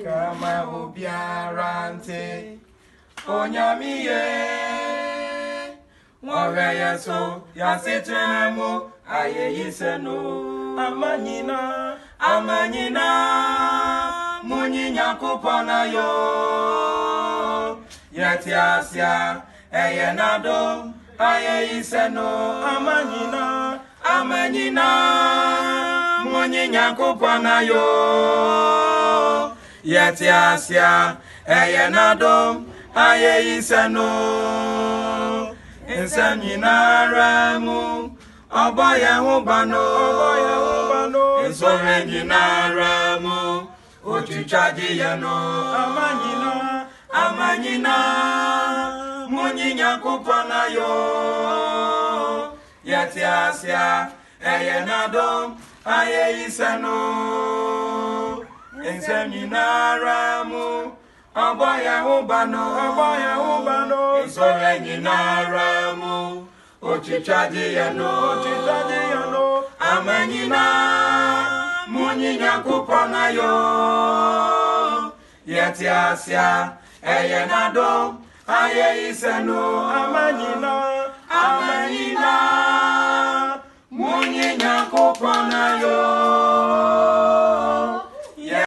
Kama ubiarante onyamiye Wore yeso yasitwemu ayeyisenu amanyina munyinya kupona yo yetiasia eyenado ayeyisenu amanyina munyinya kupona yo yetiasia eyenado ayeyisenu Insanyina ramu Oboye hubano Insorenyina ramu Uchichaji yano Amanyina Munyinya kupana yo Yetiasia Eyenado Ayeyisano Insanyina ramu Oboye hubano Insorenyina ramu Uchichaji yano Amanyina Munyinya kupona yo Yetiasia Eyenado Ayeyiseno Amanyina Munyinya kupona yo